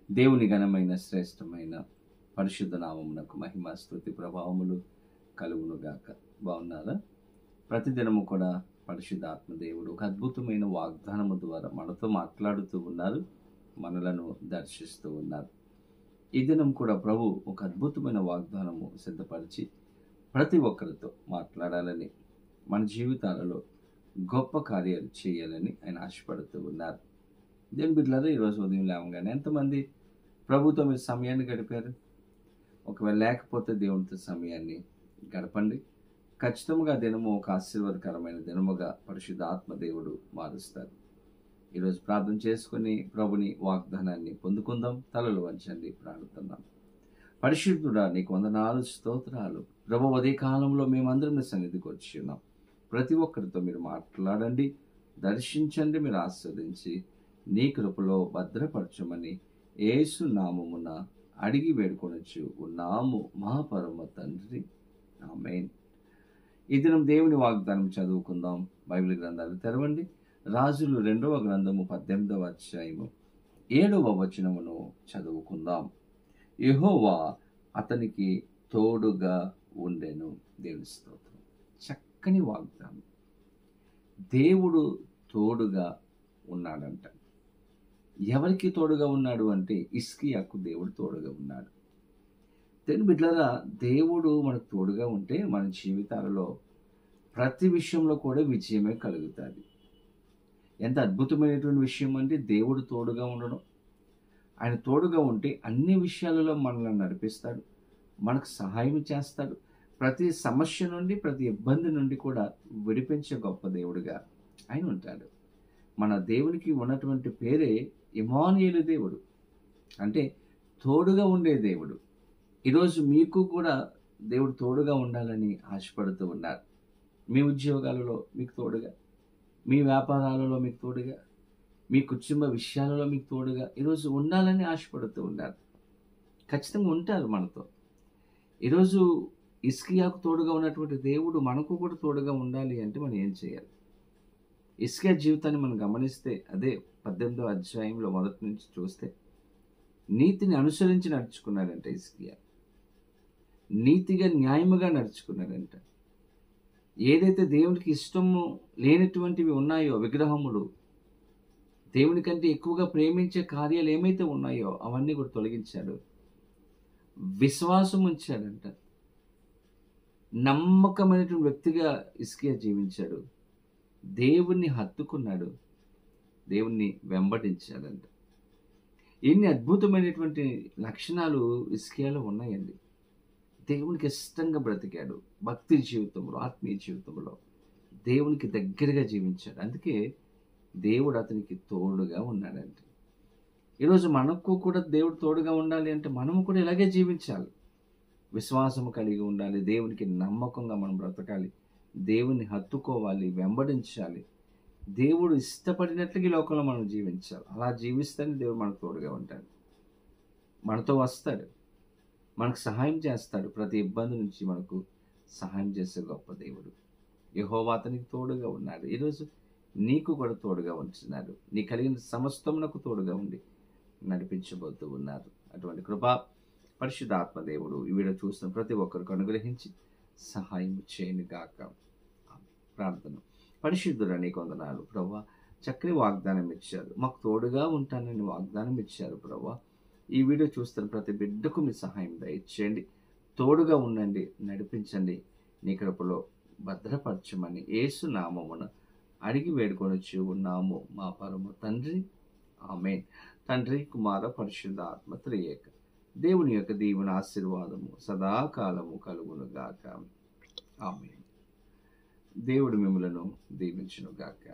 దేవుని ఘనమైన శ్రేష్టమైన పరిశుద్ధ నామమునకు మహిమ స్తుతి ప్రభావములు కలుగునుగాక. బాగున్నారా? ప్రతిదినము కూడా పరిశుద్ధాత్మ దేవుడు ఒక అద్భుతమైన వాగ్దానము ద్వారా మనతో మాట్లాడుతూ ఉన్నారు, మనలను దర్శిస్తూ ఉన్నారు. ఈ దినం కూడా ప్రభు ఒక అద్భుతమైన వాగ్దానము సిద్ధపరిచి ప్రతి ఒక్కరితో మాట్లాడాలని, మన జీవితాలలో గొప్ప కార్యాలు చేయాలని ఆయన ఆశపడుతూ ఉన్నారు. దేవుని బిడ్డలారా, ఈరోజు ఉదయం లేవగానే ఎంతమంది ప్రభుతో మీరు సమయాన్ని గడిపారు? ఒకవేళ లేకపోతే దేవునితో సమయాన్ని గడపండి. ఖచ్చితంగా దినము ఒక ఆశీర్వాదకరమైన దినముగా పరిశుద్ధ ఆత్మ దేవుడు మారుస్తారు. ఈరోజు ప్రార్థన చేసుకుని ప్రభుని వాగ్దానాన్ని పొందుకుందాం. తలలు వంచండి, ప్రార్థిద్దాం. పరిశుద్ధుడా, నీకు వందనాలు, స్తోత్రాలు. ప్రభు, అదే కాలంలో మేమందరం నీ సన్నిధికి వచ్చి ఉన్నాం. ప్రతి ఒక్కరితో మీరు మాట్లాడండి, దర్శించండి, మీరు ఆస్వాదించి నీ కృపలో భద్రపరచమని యేసు నామమున అడిగి వేడుకొనొచ్చు ఉన్నాము మా పరమ తండ్రి, ఆమేన్. ఈ దినం దేవుని వాగ్దానం చదువుకుందాం. బైబిల్ గ్రంథాలు తెరవండి. రాజులు 2వ గ్రంథము 18వ అధ్యాయము 7వ వచనమును చదువుకుందాం. యెహోవా అతనికి తోడుగా ఉండెను. దేవుని స్తోత్రం. చక్కని వాగ్దానం. దేవుడు తోడుగా ఉన్నాడంట. ఎవరికి తోడుగా ఉన్నాడు అంటే హిజ్కియాకు దేవుడు తోడుగా ఉన్నాడు. దేవుని బిడ్డలారా, దేవుడు మనకు తోడుగా ఉంటే మన జీవితాలలో ప్రతి విషయంలో కూడా విజయమే కలుగుతుంది. ఎంత అద్భుతమైనటువంటి విషయం అంటే దేవుడు తోడుగా ఉండడం. ఆయన తోడుగా ఉంటే అన్ని విషయాలలో మనల్ని నడిపిస్తాడు, మనకు సహాయం చేస్తాడు. ప్రతి సమస్య నుండి, ప్రతి ఇబ్బంది నుండి కూడా విడిపించే గొప్ప దేవుడుగా ఆయన ఉంటాడు. మన దేవునికి ఉన్నటువంటి పేరే ఇమ్మానుయేలు దేవుడు, అంటే తోడుగా ఉండే దేవుడు. ఈరోజు మీకు కూడా దేవుడు తోడుగా ఉండాలని ఆశపడుతూ ఉన్నారు. మీ ఉద్యోగాలలో మీకు తోడుగా, మీ వ్యాపారాలలో మీకు తోడుగా, మీ కుటుంబ విషయాలలో మీకు తోడుగా ఈరోజు ఉండాలని ఆశపడుతూ ఉన్నారు. ఖచ్చితంగా ఉంటారు మనతో. ఈరోజు హిజ్కియాకు తోడుగా ఉన్నటువంటి దేవుడు మనకు కూడా తోడుగా ఉండాలి అంటే మనం ఏం చేయాలి? హిజ్కియా జీవితాన్ని మనం గమనిస్తే, అదే 18వ అధ్యాయంలో మొదటి నుంచి చూస్తే, నీతిని అనుసరించి నడుచుకున్నాడంట హిజ్కియా. నీతిగా, న్యాయముగా నడుచుకున్నాడంట. ఏదైతే దేవునికి ఇష్టము లేనటువంటివి ఉన్నాయో, విగ్రహములు, దేవుని కంటే ఎక్కువగా ప్రేమించే కార్యాలు ఏమైతే ఉన్నాయో అవన్నీ కూడా తొలగించాడు. విశ్వాసం ఉంచాడంట. నమ్మకమైనటువంటి వ్యక్తిగా హిజ్కియా జీవించాడు. దేవుణ్ణి హత్తుకున్నాడు, దేవుణ్ణి వెంబడించాడంట. ఎన్ని అద్భుతమైనటువంటి లక్షణాలు హిజ్కియాలో ఉన్నాయండి. దేవునికి ఇష్టంగా బ్రతికాడు. భక్తి జీవితంలో, ఆత్మీయ జీవితంలో దేవునికి దగ్గరగా జీవించాడు. అందుకే దేవుడు అతనికి తోడుగా ఉన్నాడంటే. ఈరోజు మనకు కూడా దేవుడు తోడుగా ఉండాలి అంటే మనము కూడా ఇలాగే జీవించాలి. విశ్వాసము కలిగి ఉండాలి, దేవునికి నమ్మకంగా మనం బ్రతకాలి, దేవుని హత్తుకోవాలి, వెంబడించాలి. దేవుడు ఇష్టపడినట్లుగా ఈ లోకంలో మనం జీవించాలి. అలా జీవిస్తేనే దేవుడు మనకు తోడుగా ఉంటాడు, మనతో వస్తాడు, మనకు సహాయం చేస్తాడు. ప్రతి ఇబ్బంది నుంచి మనకు సహాయం చేసే గొప్ప దేవుడు. యెహోవా అతనికి తోడుగా ఉన్నాడు. ఈరోజు నీకు కూడా తోడుగా ఉంటున్నాడు. నీ కలిగిన సమస్తమునకు తోడుగా ఉండి నడిపించబోతూ ఉన్నారు. అటువంటి కృప పరిశుద్ధాత్మ దేవుడు ఈ వీడియో చూస్తున్న ప్రతి ఒక్కరికి అనుగ్రహించి సహాయం చేయను గాక. ప్రార్థన. పరిశుద్ధుడా, నీకు వందనాలు ప్రభువా. చక్కని వాగ్దానం ఇచ్చారు, మాకు తోడుగా ఉంటానని వాగ్దానం ఇచ్చారు ప్రభువా. ఈ వీడియో చూస్తున్న ప్రతి బిడ్డకు మీ సహాయం దయచేయండి, తోడుగా ఉండండి, నడిపించండి, నీ కృపలో భద్రపరచమని యేసు నామమున అడిగి వేడుకొనొచ్చు ఉన్నాము మా పరమ తండ్రి, ఆమేన్. తండ్రి, కుమార, పరిశుద్ధ ఆత్మ త్రియేక దేవుని యొక్క దీవెన ఆశీర్వాదము సదాకాలము కలుగును గాక. ఆమేన్. దేవుడు మిమ్మలను దీవించును గాక.